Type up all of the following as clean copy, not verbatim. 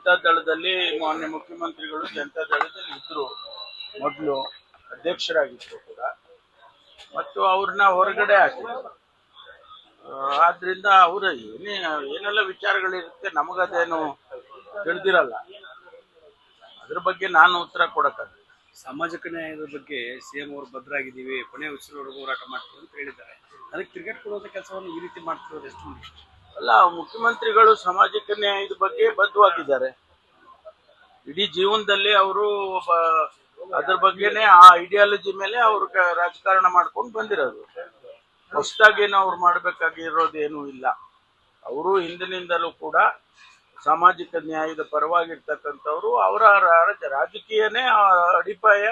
ಜನತಾ ದಳದಲ್ಲಿ ಮಾನ್ಯ ಮುಖ್ಯಮಂತ್ರಿಗಳು ಜನತಾ ದಳದಲ್ಲಿ ಇದ್ರು, ಮೊದಲು ಅಧ್ಯಕ್ಷರಾಗಿದ್ರು ಕೂಡ, ಮತ್ತು ಅವ್ರನ್ನ ಹೊರಗಡೆ ಹಾಕಿದ್ರು. ಆದ್ರಿಂದ ಅವ್ರ ಏನೆಲ್ಲ ವಿಚಾರಗಳಿರುತ್ತೆ ನಮಗದೇನು ತಿಳಿದಿರಲ್ಲ. ಅದ್ರ ಬಗ್ಗೆ ನಾನು ಉತ್ತರ ಕೊಡಕ್ಕಾಗಲ್ಲ. ಸಾಮಾಜಿಕ ನ್ಯಾಯದ ಬಗ್ಗೆ ಸಿಎಂ ಅವರು ಭದ್ರಾಗಿದ್ದೀವಿ, ಕೊನೆ ಉಸಿರವರೆಗೂ ಹೋರಾಟ ಮಾಡ್ತೀವಿ ಅಂತ ಹೇಳಿದ್ದಾರೆ. ಅದಕ್ಕೆ ಕ್ರಿಕೆಟ್ ಕೊಡುವಂತ ಕೆಲಸವನ್ನು ಈ ರೀತಿ ಮಾಡ್ತಿರೋದು ಎಷ್ಟು ಇಷ್ಟ ಅಲ್ಲ. ಮುಖ್ಯಮಂತ್ರಿಗಳು ಸಾಮಾಜಿಕ ನ್ಯಾಯದ ಬಗ್ಗೆ ಬದ್ಧವಾಗಿದ್ದಾರೆ. ಇಡೀ ಜೀವನದಲ್ಲಿ ಅವರು ಅದ್ರ ಬಗ್ಗೆನೆ ಆ ಐಡಿಯಾಲಜಿ ಮೇಲೆ ಅವ್ರು ರಾಜಕಾರಣ ಮಾಡ್ಕೊಂಡು ಬಂದಿರೋದು. ಹೊಸದಾಗೇನು ಅವ್ರು ಮಾಡ್ಬೇಕಾಗಿರೋದೇನು ಇಲ್ಲ. ಅವರು ಹಿಂದಿನಿಂದಲೂ ಕೂಡ ಸಾಮಾಜಿಕ ನ್ಯಾಯದ ಪರವಾಗಿರ್ತಕ್ಕಂಥವ್ರು. ಅವರ ರಾಜಕೀಯನೇ ಅಡಿಪಾಯ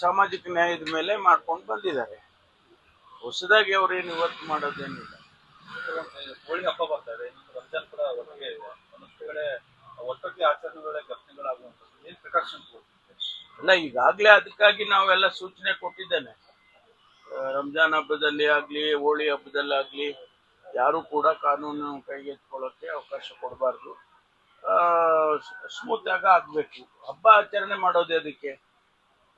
ಸಾಮಾಜಿಕ ನ್ಯಾಯದ ಮೇಲೆ ಮಾಡ್ಕೊಂಡು ಬಂದಿದ್ದಾರೆ. ಹೊಸದಾಗಿ ಅವ್ರೇನು ಇವತ್ತು ಮಾಡೋದೇನಿಲ್ಲ. ಹೋಳಿ ಹಬ್ಬ ಬರ್ತಾ ಇದೆ, ರಂಜಾನ್ ಕೂಡ ಒಟ್ಟಿಗೆ ಇದೆ. ಒಂದೊಂದು ಕಡೆ ಒಟ್ಟೊಟ್ಟಿಗೆ ಆಚರಣೆಗಳೇ ಘಟನೆಗಳಾಗುವಂಥದ್ದು. ಏನ್ ಪ್ರಿಕಾಷನ್ ಅಲ್ಲ, ಈಗಾಗಲೇ ಅದಕ್ಕಾಗಿ ನಾವೆಲ್ಲ ಸೂಚನೆ ಕೊಟ್ಟಿದ್ದೇನೆ. ರಂಜಾನ್ ಹಬ್ಬದಲ್ಲಿ ಆಗ್ಲಿ, ಹೋಳಿ ಹಬ್ಬದಲ್ಲಾಗ್ಲಿ ಯಾರು ಕೂಡ ಕಾನೂನು ಕೈಗೆತ್ಕೊಳ್ಳೋಕೆ ಅವಕಾಶ ಕೊಡಬಾರ್ದು. ಸ್ಮೂತ್ ಆಗಿ ಆಗ್ಬೇಕು. ಹಬ್ಬ ಆಚರಣೆ ಮಾಡೋದೇ ಅದಕ್ಕೆ.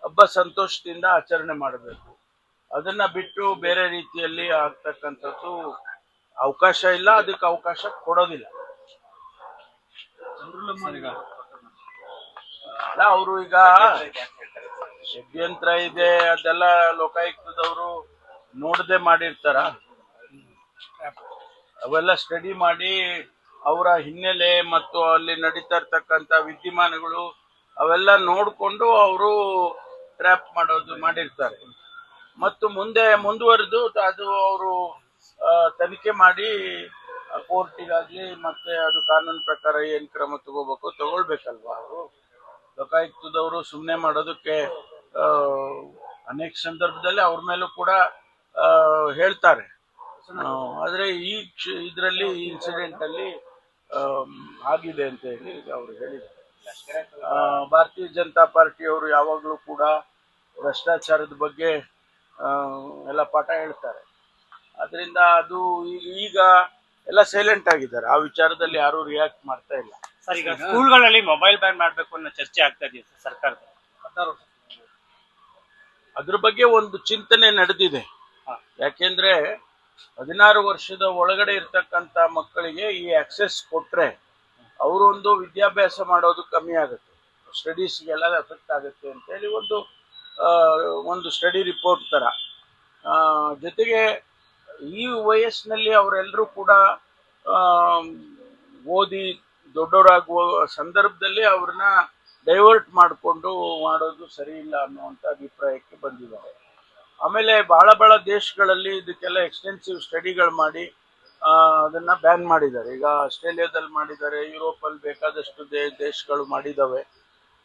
ಹಬ್ಬ ಸಂತೋಷದಿಂದ ಆಚರಣೆ ಮಾಡಬೇಕು. ಅದನ್ನ ಬಿಟ್ಟು ಬೇರೆ ರೀತಿಯಲ್ಲಿ ಆಗ್ತಕ್ಕಂಥದ್ದು ಅವಕಾಶ ಇಲ್ಲ, ಅದಕ್ಕೆ ಅವಕಾಶ ಕೊಡೋದಿಲ್ಲ. ಅಲ್ಲ, ಅವರು ಈಗ ಷಡ್ಯಂತ್ರ ಇದೆ ಅದೆಲ್ಲ ಲೋಕಾಯುಕ್ತದವರು ನೋಡದೆ ಮಾಡಿರ್ತಾರ. ಅವೆಲ್ಲ ಸ್ಟಡಿ ಮಾಡಿ ಅವರ ಹಿನ್ನೆಲೆ ಮತ್ತು ಅಲ್ಲಿ ನಡೀತಾ ಇರ್ತಕ್ಕಂಥ ವಿದ್ಯಮಾನಗಳು ಅವೆಲ್ಲ ನೋಡಿಕೊಂಡು ಅವರು ಟ್ರ್ಯಾಪ್ ಮಾಡಿರ್ತಾರೆ. ಮತ್ತು ಮುಂದುವರೆದು ಅದು ಅವರು ತನಿಖೆ ಮಾಡಿ ಕೋರ್ಟಿಗಾಗ್ಲಿ ಮತ್ತೆ ಅದು ಕಾನೂನು ಪ್ರಕಾರ ಏನ್ ಕ್ರಮ ತಗೊಳ್ಬೇಕಲ್ವಾ. ಅವರು ಲೋಕಾಯುಕ್ತದವರು ಸುಮ್ಮನೆ ಮಾಡೋದಕ್ಕೆ ಅನೇಕ ಸಂದರ್ಭದಲ್ಲಿ ಅವ್ರ ಮೇಲೂ ಕೂಡ ಹೇಳ್ತಾರೆ. ಆದ್ರೆ ಇದರಲ್ಲಿ ಇನ್ಸಿಡೆಂಟ್ ಅಲ್ಲಿ ಆಗಿದೆ ಅಂತ ಹೇಳಿ ಅವರು ಹೇಳಿದ್ದಾರೆ. ಭಾರತೀಯ ಜನತಾ ಪಾರ್ಟಿಯವರು ಯಾವಾಗಲೂ ಕೂಡ ಭ್ರಷ್ಟಾಚಾರದ ಬಗ್ಗೆ ಎಲ್ಲ ಪಾಠ ಹೇಳ್ತಾರೆ. ಅದರಿಂದ ಅದು ಈಗ ಎಲ್ಲ ಸೈಲೆಂಟ್ ಆಗಿದ್ದಾರೆ. ಆ ವಿಚಾರದಲ್ಲಿ ಯಾರು ರಿಯಾಕ್ಟ್ ಮಾಡ್ತಾ ಇಲ್ಲ. ಸರ್, ಈಗ ಸ್ಕೂಲ್ಗಳಲ್ಲಿ ಮೊಬೈಲ್ ಬ್ಯಾನ್ ಮಾಡಬೇಕು ಅನ್ನೋ ಚರ್ಚೆ ಆಗ್ತಾ ಇದೆ ಸರ್ಕಾರದ. ಅದ್ರ ಬಗ್ಗೆ ಒಂದು ಚಿಂತನೆ ನಡೆದಿದೆ. ಯಾಕೆಂದ್ರೆ 16 ವರ್ಷದ ಒಳಗಡೆ ಇರ್ತಕ್ಕಂಥ ಮಕ್ಕಳಿಗೆ ಈ ಆಕ್ಸೆಸ್ ಕೊಟ್ರೆ ಅವರೊಂದು ವಿದ್ಯಾಭ್ಯಾಸ ಮಾಡೋದು ಕಮ್ಮಿ ಆಗುತ್ತೆ, ಸ್ಟಡೀಸ್ಗೆಲ್ಲ ಎಫೆಕ್ಟ್ ಆಗುತ್ತೆ ಅಂತ ಹೇಳಿ ಒಂದು ಸ್ಟಡಿ ರಿಪೋರ್ಟ್ ತರ. ಜೊತೆಗೆ ಈ ವಯಸ್ಸಿನಲ್ಲಿ ಅವರೆಲ್ಲರೂ ಕೂಡ ಓದಿ ದೊಡ್ಡವರಾಗುವ ಸಂದರ್ಭದಲ್ಲಿ ಅವ್ರನ್ನ ಡೈವರ್ಟ್ ಮಾಡಿಕೊಂಡು ಮಾಡೋದು ಸರಿ ಇಲ್ಲ ಅನ್ನುವಂಥ ಅಭಿಪ್ರಾಯಕ್ಕೆ ಬಂದಿದ್ದಾರೆ. ಆಮೇಲೆ ಬಹಳ ದೇಶಗಳಲ್ಲಿ ಇದಕ್ಕೆಲ್ಲ ಎಕ್ಸ್ಟೆನ್ಸಿವ್ ಸ್ಟಡಿಗಳು ಮಾಡಿ ಅದನ್ನ ಬ್ಯಾನ್ ಮಾಡಿದ್ದಾರೆ. ಈಗ ಆಸ್ಟ್ರೇಲಿಯಾದಲ್ಲಿ ಮಾಡಿದ್ದಾರೆ, ಯುರೋಪಲ್ಲಿ ಬೇಕಾದಷ್ಟು ದೇಶಗಳು ಮಾಡಿದ್ದಾವೆ.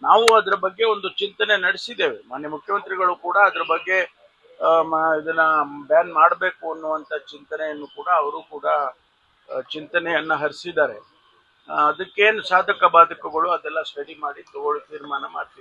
ನಾವು ಅದ್ರ ಬಗ್ಗೆ ಒಂದು ಚಿಂತನೆ ನಡೆಸಿದ್ದೇವೆ. ಮಾನ್ಯ ಮುಖ್ಯಮಂತ್ರಿಗಳು ಕೂಡ ಅದ್ರ ಬಗ್ಗೆ ಇದನ್ನ ಬ್ಯಾನ್ ಮಾಡಬೇಕು ಅನ್ನುವಂಥ ಚಿಂತನೆಯನ್ನು ಕೂಡ ಅವರು ಕೂಡ ಚಿಂತನೆಯನ್ನ ಹರಿಸಿದ್ದಾರೆ. ಅದಕ್ಕೇನು ಸಾಧಕ ಬಾಧಕಗಳು ಅದೆಲ್ಲ ಸ್ಟಡಿ ಮಾಡಿ ತೀರ್ಮಾನ ಮಾಡ್ತೀವಿ.